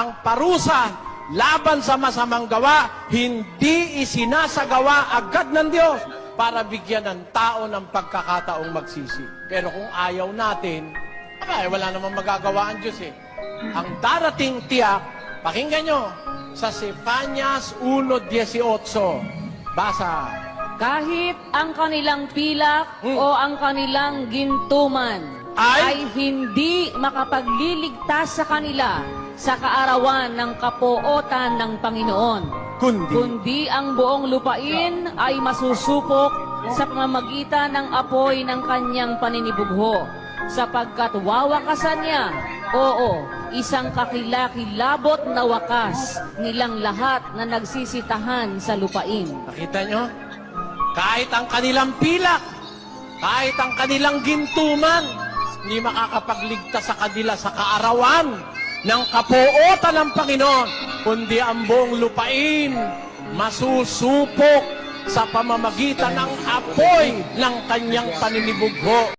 ang parusa laban sa masamang gawa, hindi isinasagawa agad ng Diyos para bigyan ng tao ng pagkakataong magsisi. Pero kung ayaw natin, wala namang magagawa ang Diyos eh. Ang darating tiyak, pakinggan nyo, sa Sefanias 1:18. Basa. Kahit ang kanilang pilak o ang kanilang gintuman ay hindi makapagliligtas sa kanila sa kaarawan ng kapuotan ng Panginoon. Kundi ang buong lupain ay masusupok sa pamamagitan ng apoy ng kanyang paninibugho, sapagkat wawakasan niya, oo, isang kakilakilabot na wakas nilang lahat na nagsisitahan sa lupain. Nakita nyo? Kahit ang kanilang pilak, kahit ang kanilang gintuman, hindi makakapagligtas sa kanila sa kaarawan ng kapuotan ng Panginoon, kundi ang buong lupain masusupok sa pamamagitan ng apoy ng kanyang paninibugho.